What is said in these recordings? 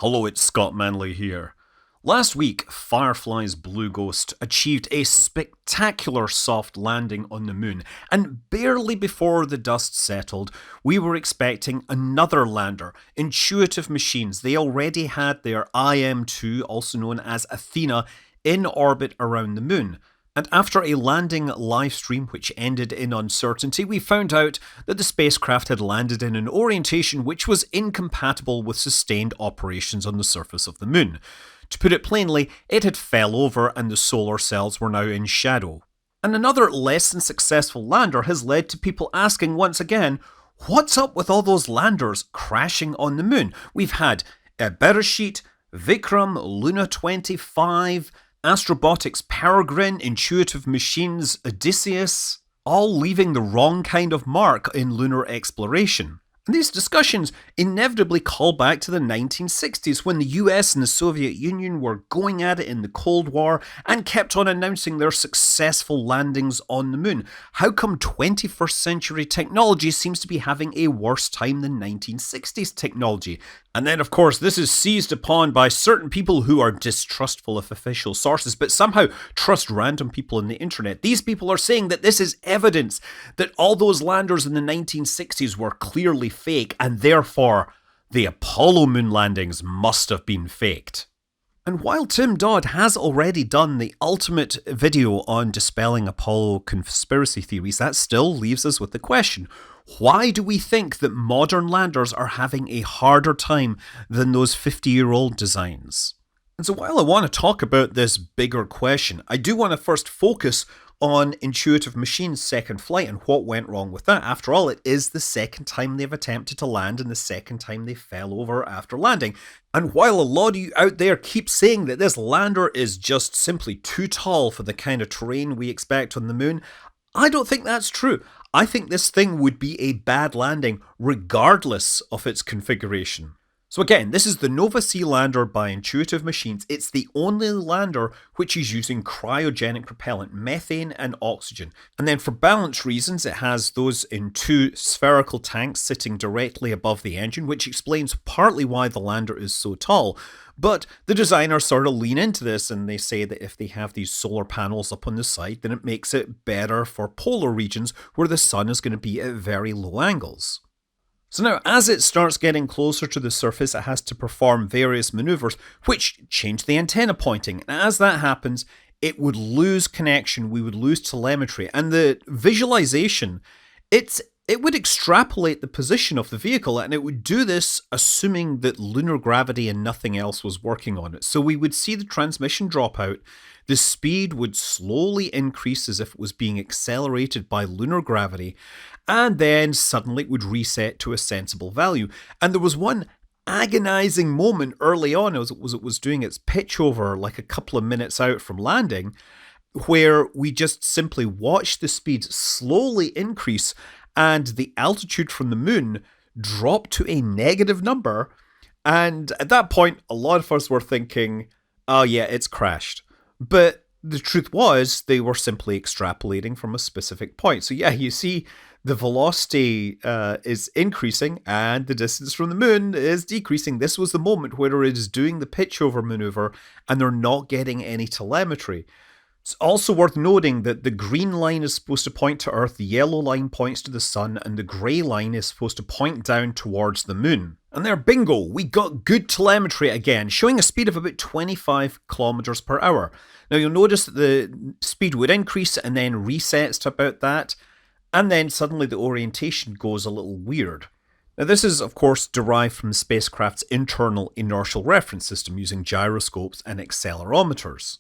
Hello, it's Scott Manley here. Last week, Firefly's Blue Ghost achieved a spectacular soft landing on the moon, and barely before the dust settled, we were expecting another lander, Intuitive Machines. They already had their IM-2, also known as Athena, in orbit around the moon. And after a landing live stream which ended in uncertainty, we found out that the spacecraft had landed in an orientation which was incompatible with sustained operations on the surface of the moon. To put it plainly, it had fell over and the solar cells were now in shadow. And another less than successful lander has led to people asking once again, what's up with all those landers crashing on the moon? We've had Bereshit, Vikram, Luna 25, Astrobotics Peregrine, Intuitive Machines, Odysseus, all leaving the wrong kind of mark in lunar exploration. And these discussions inevitably call back to the 1960s when the US and the Soviet Union were going at it in the Cold War and kept on announcing their successful landings on the moon. How come 21st century technology seems to be having a worse time than 1960s technology? And then, of course, this is seized upon by certain people who are distrustful of official sources, but somehow trust random people on the internet. These people are saying that this is evidence that all those landers in the 1960s were clearly fake, and therefore the Apollo moon landings must have been faked. And while Tim Dodd has already done the ultimate video on dispelling Apollo conspiracy theories, that still leaves us with the question, why do we think that modern landers are having a harder time than those 50-year-old designs? And so while I want to talk about this bigger question, I do want to first focus on Intuitive Machines' second flight and what went wrong with that. After all, it is the second time they've attempted to land and the second time they fell over after landing. And while a lot of you out there keep saying that this lander is just simply too tall for the kind of terrain we expect on the moon, I don't think that's true. I think this thing would be a bad landing regardless of its configuration. So again, this is the Nova C lander by Intuitive Machines. It's the only lander which is using cryogenic propellant, methane and oxygen. And then for balance reasons, it has those in two spherical tanks sitting directly above the engine, which explains partly why the lander is so tall. But the designers sort of lean into this and they say that if they have these solar panels up on the side, then it makes it better for polar regions where the sun is going to be at very low angles. So now, as it starts getting closer to the surface, it has to perform various maneuvers, which change the antenna pointing. And as that happens, it would lose connection, we would lose telemetry. And the visualization, it would extrapolate the position of the vehicle, and it would do this assuming that lunar gravity and nothing else was working on it. So we would see the transmission drop out, the speed would slowly increase as if it was being accelerated by lunar gravity, and then suddenly it would reset to a sensible value. And there was one agonizing moment early on as it was doing its pitch over like a couple of minutes out from landing, where we just simply watched the speed slowly increase and the altitude from the moon drop to a negative number. And at that point, a lot of us were thinking, oh yeah, it's crashed. But the truth was, they were simply extrapolating from a specific point. So yeah, you see the velocity is increasing and the distance from the moon is decreasing. This was the moment where it is doing the pitch over maneuver and they're not getting any telemetry. It's also worth noting that the green line is supposed to point to Earth, the yellow line points to the sun, and the grey line is supposed to point down towards the moon. And there, bingo, we got good telemetry again, showing a speed of about 25 kilometers per hour. Now you'll notice that the speed would increase and then resets to about that, and then suddenly the orientation goes a little weird. Now this is, of course, derived from the spacecraft's internal inertial reference system using gyroscopes and accelerometers.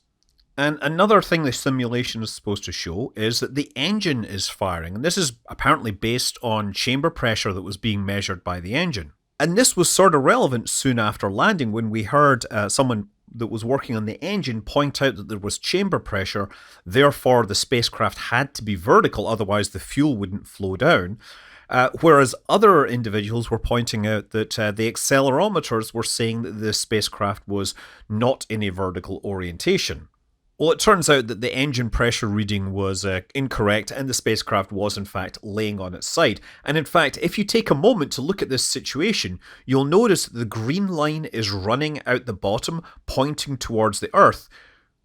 And another thing the simulation is supposed to show is that the engine is firing, and this is apparently based on chamber pressure that was being measured by the engine. And this was sort of relevant soon after landing when we heard someone that was working on the engine point out that there was chamber pressure, therefore the spacecraft had to be vertical, otherwise the fuel wouldn't flow down. Whereas other individuals were pointing out that the accelerometers were saying that the spacecraft was not in a vertical orientation. Well, it turns out that the engine pressure reading was incorrect and the spacecraft was in fact laying on its side. And in fact, if you take a moment to look at this situation, you'll notice that the green line is running out the bottom, pointing towards the Earth,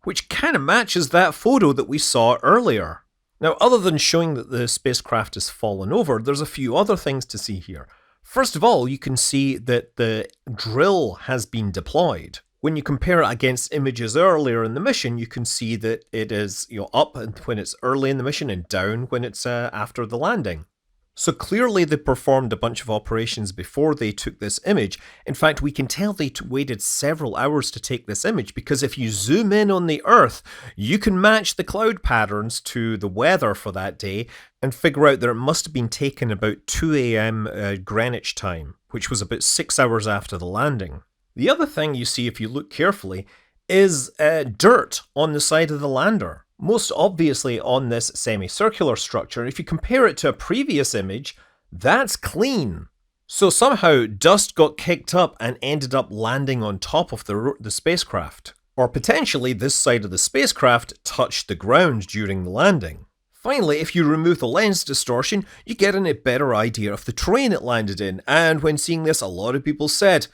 which kind of matches that photo that we saw earlier. Now, other than showing that the spacecraft has fallen over, there's a few other things to see here. First of all, you can see that the drill has been deployed. When you compare it against images earlier in the mission, you can see that it is up when it's early in the mission and down when it's after the landing. So clearly they performed a bunch of operations before they took this image. In fact, we can tell they waited several hours to take this image, because if you zoom in on the Earth, you can match the cloud patterns to the weather for that day and figure out that it must have been taken about 2 a.m. Greenwich time, which was about 6 hours after the landing. The other thing you see if you look carefully is dirt on the side of the lander. Most obviously on this semicircular structure. If you compare it to a previous image, that's clean. So somehow dust got kicked up and ended up landing on top of the spacecraft. Or potentially this side of the spacecraft touched the ground during the landing. Finally, if you remove the lens distortion, you get a better idea of the terrain it landed in. And when seeing this, a lot of people said,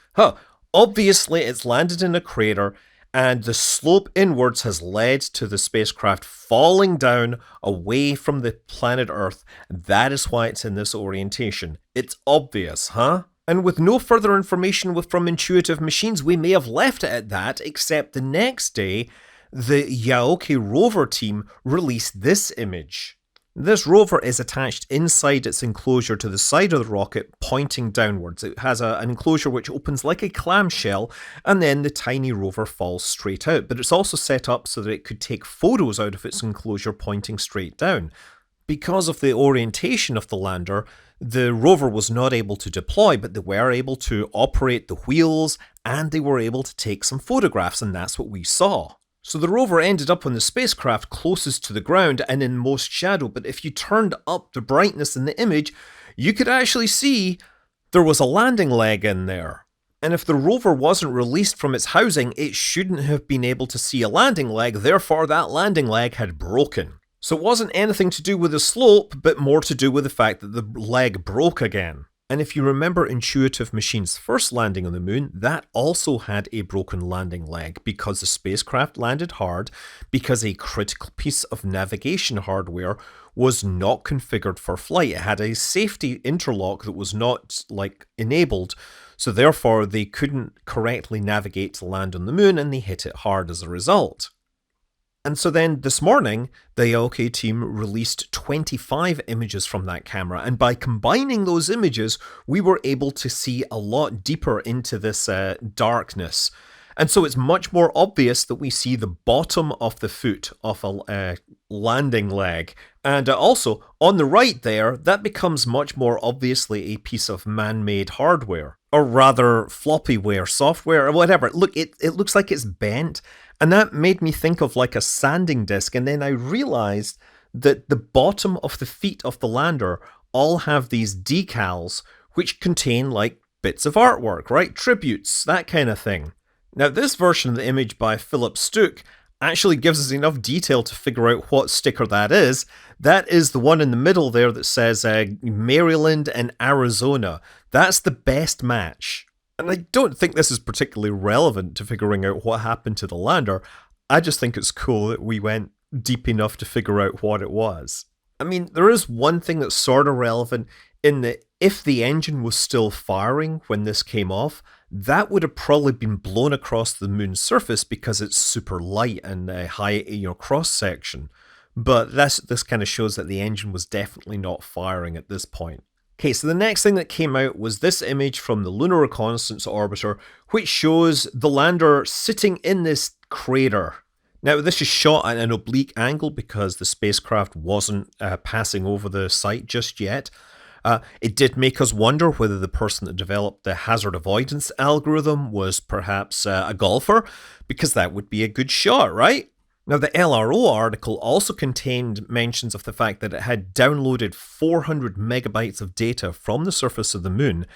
obviously it's landed in a crater, and the slope inwards has led to the spacecraft falling down away from the planet Earth. That is why it's in this orientation. It's obvious, huh? And with no further information from Intuitive Machines, we may have left it at that, except the next day, the Yaoke rover team released this image. This rover is attached inside its enclosure to the side of the rocket, pointing downwards. It has an enclosure which opens like a clamshell, and then the tiny rover falls straight out. But it's also set up so that it could take photos out of its enclosure pointing straight down. Because of the orientation of the lander, the rover was not able to deploy, but they were able to operate the wheels, and they were able to take some photographs, and that's what we saw. So the rover ended up on the spacecraft closest to the ground and in most shadow, but if you turned up the brightness in the image, you could actually see there was a landing leg in there. And if the rover wasn't released from its housing, it shouldn't have been able to see a landing leg, therefore that landing leg had broken. So it wasn't anything to do with the slope, but more to do with the fact that the leg broke again. And if you remember Intuitive Machines' first landing on the moon, that also had a broken landing leg because the spacecraft landed hard because a critical piece of navigation hardware was not configured for flight. It had a safety interlock that was not enabled, so therefore they couldn't correctly navigate to land on the moon, and they hit it hard as a result. And so then this morning, the Yaoke team released 25 images from that camera, and by combining those images, we were able to see a lot deeper into this darkness. And so it's much more obvious that we see the bottom of the foot of a landing leg. And also, on the right there, that becomes much more obviously a piece of man-made hardware. Or rather, floppyware, software, or whatever. Look, it looks like it's bent. And that made me think of like a sanding disc. And then I realized that the bottom of the feet of the lander all have these decals, which contain like bits of artwork, right? Tributes, that kind of thing. Now, this version of the image by Philip Stuck actually gives us enough detail to figure out what sticker that is. That is the one in the middle there that says Maryland and Arizona. That's the best match. And I don't think this is particularly relevant to figuring out what happened to the lander. I just think it's cool that we went deep enough to figure out what it was. I mean, there is one thing that's sort of relevant in that if the engine was still firing when this came off, that would have probably been blown across the moon's surface because it's super light and high cross section. But this kind of shows that the engine was definitely not firing at this point. Okay, so the next thing that came out was this image from the Lunar Reconnaissance Orbiter, which shows the lander sitting in this crater. Now, this is shot at an oblique angle because the spacecraft wasn't passing over the site just yet. It did make us wonder whether the person that developed the hazard avoidance algorithm was perhaps a golfer, because that would be a good shot, right? Now, the LRO article also contained mentions of the fact that it had downloaded 400 megabytes of data from the surface of the moon,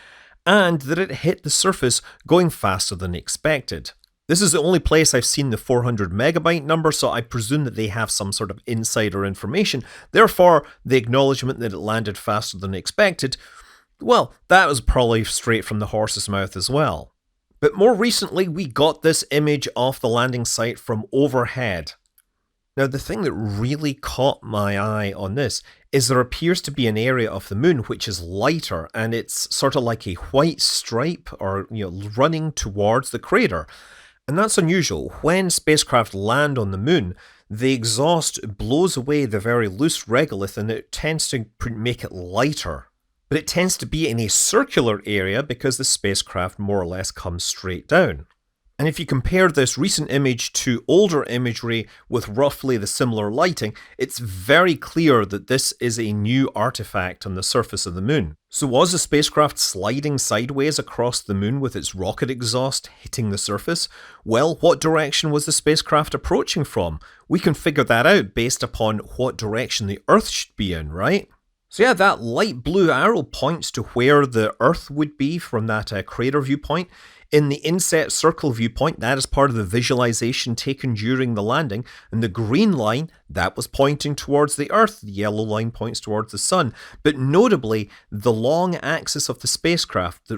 and that it hit the surface going faster than expected. This is the only place I've seen the 400 megabyte number, so I presume that they have some sort of insider information. Therefore, the acknowledgement that it landed faster than expected, well, that was probably straight from the horse's mouth as well. But more recently, we got this image of the landing site from overhead. Now, the thing that really caught my eye on this is there appears to be an area of the moon which is lighter, and it's sort of like a white stripe or, running towards the crater. And that's unusual. When spacecraft land on the moon, the exhaust blows away the very loose regolith and it tends to make it lighter. But it tends to be in a circular area because the spacecraft more or less comes straight down. And if you compare this recent image to older imagery with roughly the similar lighting, it's very clear that this is a new artifact on the surface of the moon. So was the spacecraft sliding sideways across the moon with its rocket exhaust hitting the surface? Well, what direction was the spacecraft approaching from? We can figure that out based upon what direction the Earth should be in, right? So yeah, that light blue arrow points to where the Earth would be from that crater viewpoint. In the inset circle viewpoint, that is part of the visualization taken during the landing, and the green line, that was pointing towards the Earth, the yellow line points towards the Sun. But notably, the long axis of the spacecraft,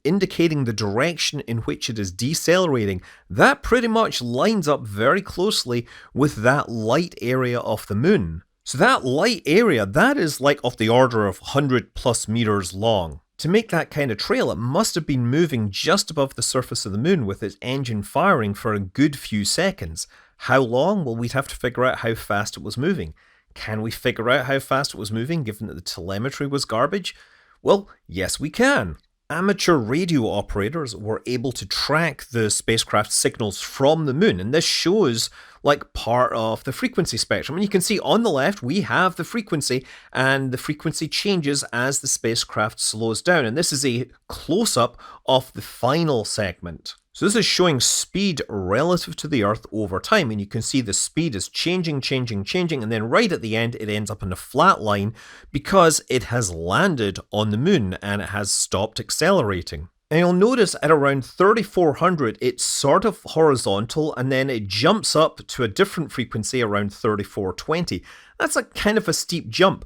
indicating the direction in which it is decelerating, that pretty much lines up very closely with that light area of the moon. So that light area, that is like of the order of 100 plus meters long. To make that kind of trail, it must have been moving just above the surface of the moon with its engine firing for a good few seconds. How long? Well, we'd have to figure out how fast it was moving. Can we figure out how fast it was moving given that the telemetry was garbage? Well, yes we can. Amateur radio operators were able to track the spacecraft signals from the moon, and this shows like part of the frequency spectrum. And you can see on the left we have the frequency, and the frequency changes as the spacecraft slows down, and this is a close-up of the final segment. So this is showing speed relative to the Earth over time, and you can see the speed is changing, and then right at the end it ends up in a flat line because it has landed on the moon and it has stopped accelerating. And you'll notice at around 3400 it's sort of horizontal, and then it jumps up to a different frequency around 3420. That's a kind of a steep jump.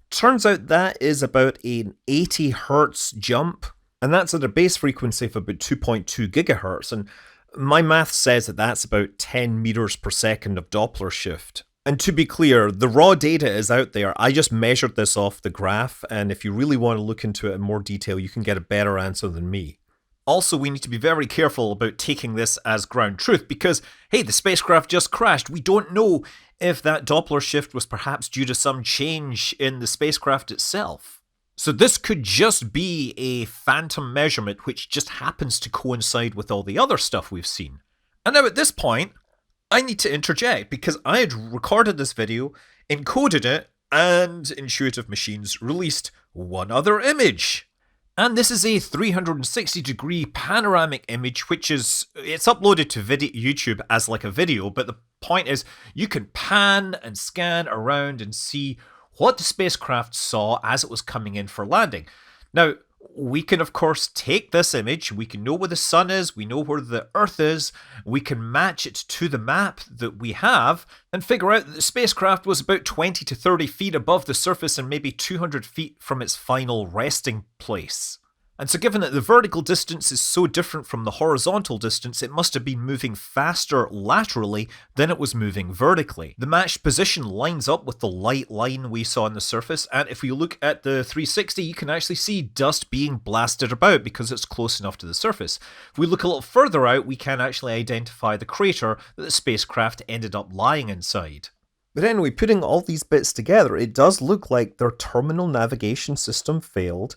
Turns out that is about an 80 hertz jump. And that's at a base frequency of about 2.2 gigahertz, and my math says that that's about 10 meters per second of Doppler shift. And to be clear, the raw data is out there. I just measured this off the graph, and if you really want to look into it in more detail, you can get a better answer than me. Also, we need to be very careful about taking this as ground truth because, hey, the spacecraft just crashed. We don't know if that Doppler shift was perhaps due to some change in the spacecraft itself. So this could just be a phantom measurement which just happens to coincide with all the other stuff we've seen. And now at this point, I need to interject because I had recorded this video, encoded it, and Intuitive Machines released one other image. And this is a 360-degree panoramic image, it's uploaded to YouTube as like a video, but the point is you can pan and scan around and see what the spacecraft saw as it was coming in for landing. Now, we can of course take this image, we can know where the sun is, we know where the Earth is, we can match it to the map that we have, and figure out that the spacecraft was about 20 to 30 feet above the surface and maybe 200 feet from its final resting place. And so given that the vertical distance is so different from the horizontal distance, it must have been moving faster laterally than it was moving vertically. The matched position lines up with the light line we saw on the surface, and if we look at the 360, you can actually see dust being blasted about because it's close enough to the surface. If we look a little further out, we can actually identify the crater that the spacecraft ended up lying inside. But anyway, putting all these bits together, it does look like their terminal navigation system failed,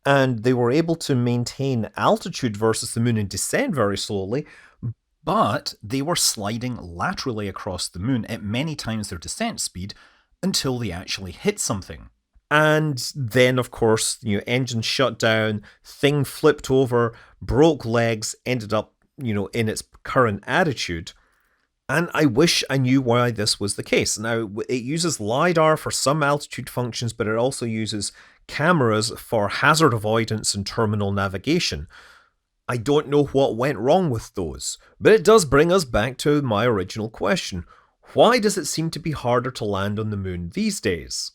and they were able to maintain altitude versus the moon and descend very slowly, but they were sliding laterally across the moon at many times their descent speed until they actually hit something. And then, of course, engine shut down, thing flipped over, broke legs, ended up, in its current attitude. And I wish I knew why this was the case. Now, it uses LiDAR for some altitude functions, but it also uses cameras for hazard avoidance and terminal navigation. I don't know what went wrong with those, but it does bring us back to my original question. Why does it seem to be harder to land on the moon these days?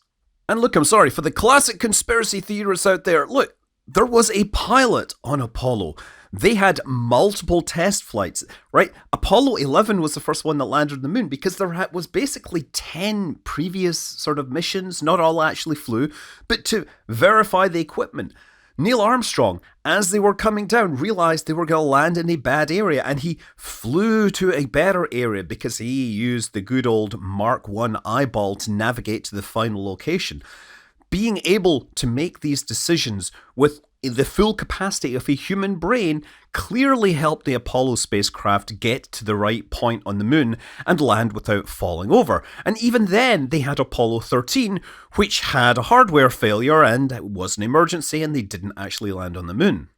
And look, I'm sorry, for the classic conspiracy theorists out there, look, there was a pilot on Apollo. They had multiple test flights, right? Apollo 11 was the first one that landed on the moon because there was basically 10 previous sort of missions, not all actually flew, but to verify the equipment. Neil Armstrong, as they were coming down, realized they were going to land in a bad area, and he flew to a better area because he used the good old Mark I eyeball to navigate to the final location. Being able to make these decisions with the full capacity of a human brain clearly helped the Apollo spacecraft get to the right point on the moon and land without falling over. And even then, they had Apollo 13, which had a hardware failure and it was an emergency and they didn't actually land on the moon.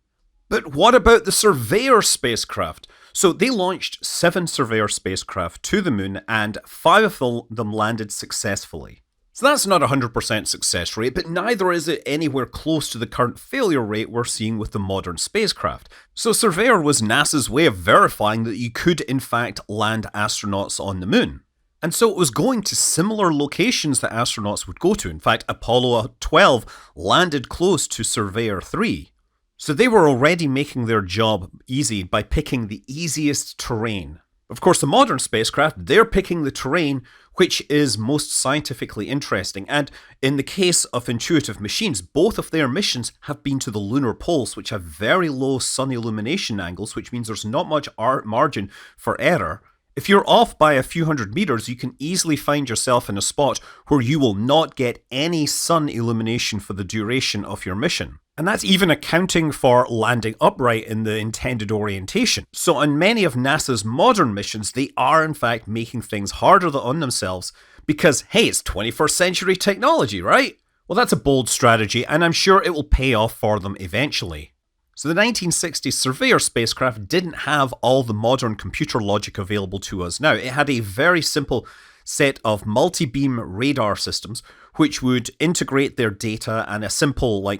But what about the Surveyor spacecraft? So they launched 7 Surveyor spacecraft to the moon and 5 of them landed successfully. So that's not a 100% success rate, but neither is it anywhere close to the current failure rate we're seeing with the modern spacecraft. So Surveyor was NASA's way of verifying that you could in fact land astronauts on the moon. And so it was going to similar locations that astronauts would go to. In fact, Apollo 12 landed close to Surveyor 3. So they were already making their job easy by picking the easiest terrain. Of course, the modern spacecraft, they're picking the terrain which is most scientifically interesting. And in the case of Intuitive Machines, both of their missions have been to the lunar poles, which have very low sun illumination angles, which means there's not much margin for error. If you're off by a few hundred meters, you can easily find yourself in a spot where you will not get any sun illumination for the duration of your mission. And that's even accounting for landing upright in the intended orientation. So on many of NASA's modern missions, they are in fact making things harder on themselves because, hey, it's 21st century technology, right? Well, that's a bold strategy, and I'm sure it will pay off for them eventually. So the 1960s Surveyor spacecraft didn't have all the modern computer logic available to us now. It had a very simple set of multi-beam radar systems which would integrate their data and a simple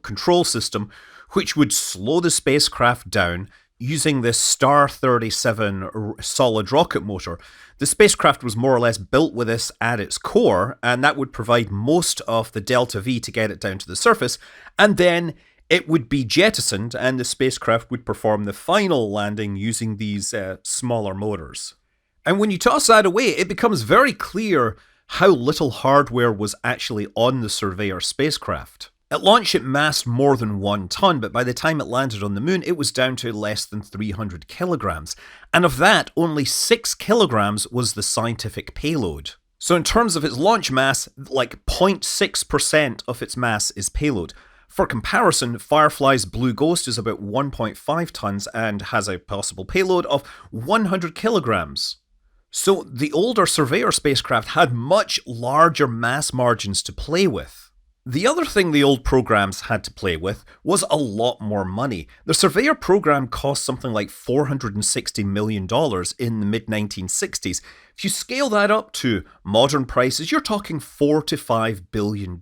control system which would slow the spacecraft down using this Star 37 solid rocket motor. The spacecraft was more or less built with this at its core, and that would provide most of the delta V to get it down to the surface, and then it would be jettisoned and the spacecraft would perform the final landing using these smaller motors. And when you toss that away, it becomes very clear how little hardware was actually on the Surveyor spacecraft. At launch, it massed more than 1 ton, but by the time it landed on the moon, it was down to less than 300 kilograms. And of that, only 6 kilograms was the scientific payload. So in terms of its launch mass, 0.6% of its mass is payload. For comparison, Firefly's Blue Ghost is about 1.5 tons and has a possible payload of 100 kilograms. So the older Surveyor spacecraft had much larger mass margins to play with. The other thing the old programs had to play with was a lot more money. The Surveyor program cost something like $460 million in the mid-1960s. If you scale that up to modern prices, you're talking $4 to $5 billion.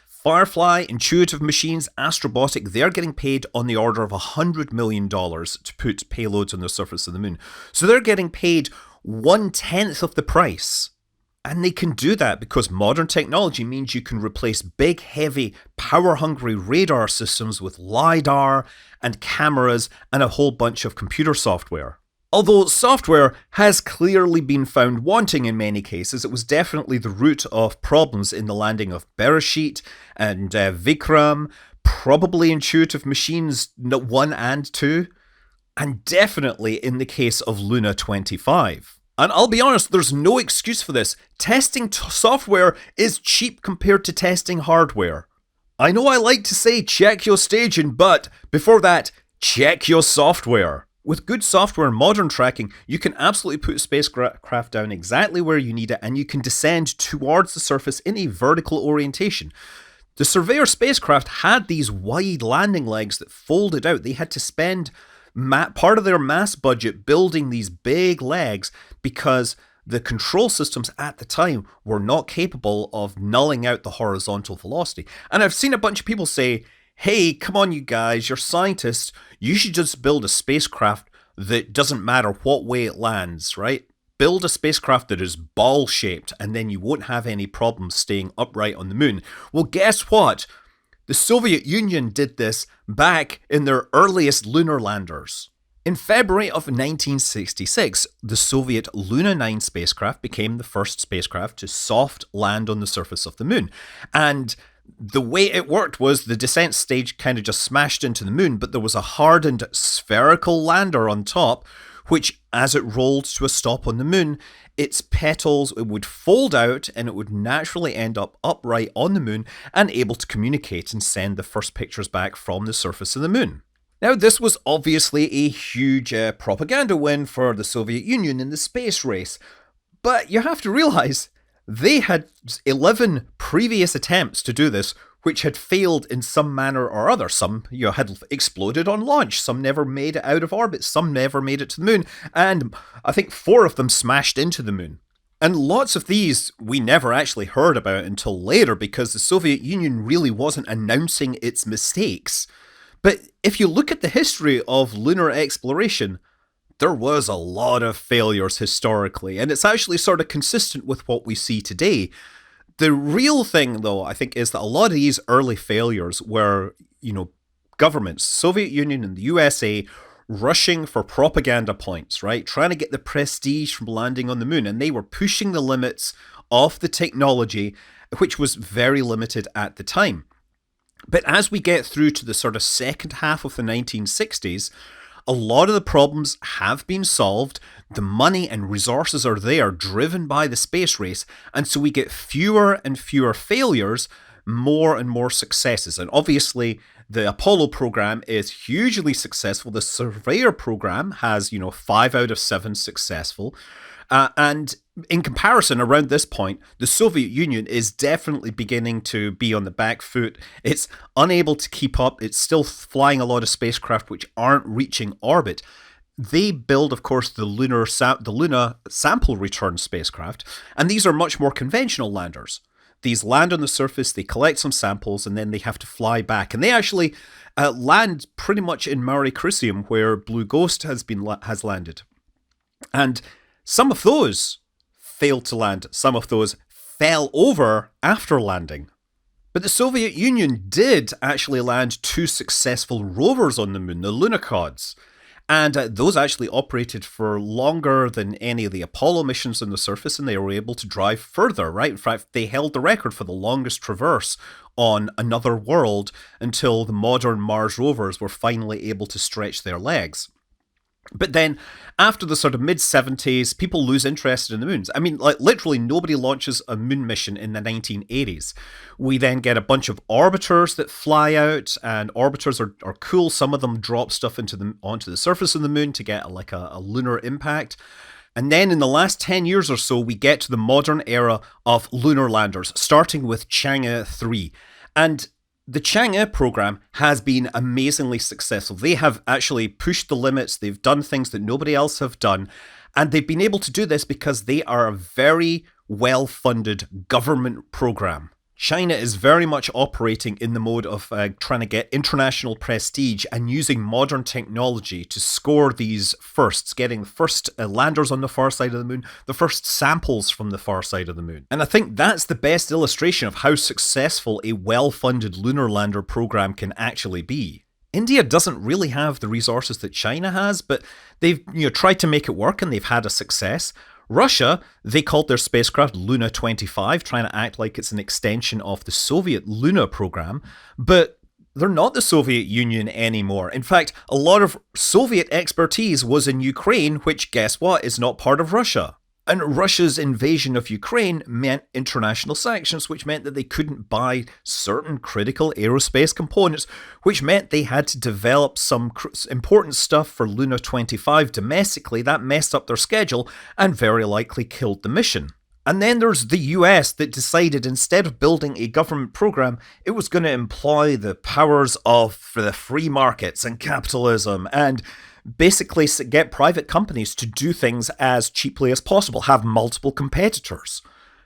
Firefly, Intuitive Machines, Astrobotic, they're getting paid on the order of $100 million to put payloads on the surface of the moon. So they're getting paid 1/10 of the price. And they can do that because modern technology means you can replace big, heavy, power-hungry radar systems with LiDAR and cameras and a whole bunch of computer software. Although software has clearly been found wanting in many cases, it was definitely the root of problems in the landing of Beresheet and Vikram, probably Intuitive Machines 1 and 2, and definitely in the case of Luna 25. And I'll be honest, there's no excuse for this. Testing software is cheap compared to testing hardware. I know I like to say check your staging, but before that, check your software. With good software and modern tracking, you can absolutely put spacecraft down exactly where you need it, and you can descend towards the surface in a vertical orientation. The Surveyor spacecraft had these wide landing legs that folded out. They had to spend part of their mass budget building these big legs because the control systems at the time were not capable of nulling out the horizontal velocity. And I've seen a bunch of people say, hey, come on, you guys, you're scientists. You should just build a spacecraft that doesn't matter what way it lands, right? Build a spacecraft that is ball shaped, and then you won't have any problems staying upright on the moon. Well, guess what? The Soviet Union did this back in their earliest lunar landers. In February of 1966, the Soviet Luna 9 spacecraft became the first spacecraft to soft land on the surface of the moon. And the way it worked was the descent stage kind of just smashed into the moon, but there was a hardened spherical lander on top, which, as it rolled to a stop on the moon, its petals would fold out and it would naturally end up upright on the moon and able to communicate and send the first pictures back from the surface of the moon. Now, this was obviously a huge propaganda win for the Soviet Union in the space race, but you have to realize they had 11 previous attempts to do this, which had failed in some manner or other. Some had exploded on launch, some never made it out of orbit, some never made it to the moon, and I think 4 of them smashed into the moon. And lots of these we never actually heard about until later because the Soviet Union really wasn't announcing its mistakes. But if you look at the history of lunar exploration, there was a lot of failures historically, and it's actually sort of consistent with what we see today. The real thing, though, I think, is that a lot of these early failures were, governments, Soviet Union and the USA, rushing for propaganda points, right? Trying to get the prestige from landing on the moon, and they were pushing the limits of the technology, which was very limited at the time. But as we get through to the sort of second half of the 1960s, a lot of the problems have been solved, the money and resources are there, driven by the space race, and so we get fewer and fewer failures, more and more successes. And obviously, the Apollo program is hugely successful. The Surveyor program has, 5 out of 7 successful. And in comparison, around this point, the Soviet Union is definitely beginning to be on the back foot. It's unable to keep up. It's still flying a lot of spacecraft which aren't reaching orbit. They build, of course, the Luna sample return spacecraft, and these are much more conventional landers. These land on the surface, they collect some samples, and then they have to fly back. And they actually land pretty much in Mare Crisium, where Blue Ghost has landed. And some of those failed to land. Some of those fell over after landing. But the Soviet Union did actually land 2 successful rovers on the moon, the Lunokhod. And those actually operated for longer than any of the Apollo missions on the surface, and they were able to drive further, right? In fact, they held the record for the longest traverse on another world until the modern Mars rovers were finally able to stretch their legs. But then, after the sort of mid-70s, people lose interest in the moons. I mean, literally nobody launches a moon mission in the 1980s. We then get a bunch of orbiters that fly out, and orbiters are cool. Some of them drop stuff onto the surface of the moon to get a lunar impact. And then in the last 10 years or so, we get to the modern era of lunar landers, starting with Chang'e 3. And the Chang'e program has been amazingly successful. They have actually pushed the limits. They've done things that nobody else have done. And they've been able to do this because they are a very well-funded government program. China is very much operating in the mode of trying to get international prestige and using modern technology to score these firsts, getting the first landers on the far side of the moon, the first samples from the far side of the moon. And I think that's the best illustration of how successful a well-funded lunar lander program can actually be. India doesn't really have the resources that China has, but they've tried to make it work and they've had a success. Russia, they called their spacecraft Luna 25, trying to act like it's an extension of the Soviet Luna program, but they're not the Soviet Union anymore. In fact, a lot of Soviet expertise was in Ukraine, which, guess what, is not part of Russia. And Russia's invasion of Ukraine meant international sanctions, which meant that they couldn't buy certain critical aerospace components, which meant they had to develop some important stuff for Luna 25 domestically. That messed up their schedule and very likely killed the mission. And then there's the US that decided instead of building a government program, it was going to employ the powers of the free markets and capitalism and basically get private companies to do things as cheaply as possible, have multiple competitors.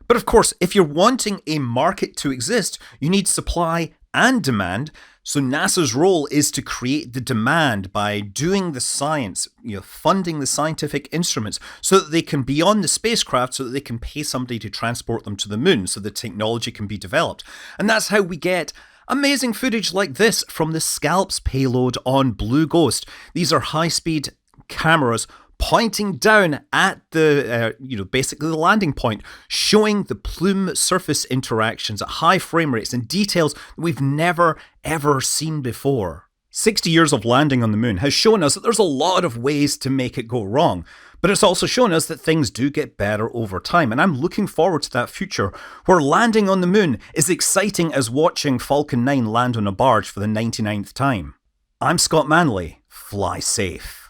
But of course, if you're wanting a market to exist, you need supply and demand. So NASA's role is to create the demand by doing the science, funding the scientific instruments so that they can be on the spacecraft, so that they can pay somebody to transport them to the moon, so the technology can be developed. And that's how we get amazing footage like this from the Scalps payload on Blue Ghost. These are high-speed cameras pointing down at the, basically the landing point, showing the plume surface interactions at high frame rates and details that we've never, ever seen before. 60 years of landing on the moon has shown us that there's a lot of ways to make it go wrong, but it's also shown us that things do get better over time, and I'm looking forward to that future where landing on the moon is exciting as watching Falcon 9 land on a barge for the 99th time. I'm Scott Manley. Fly safe.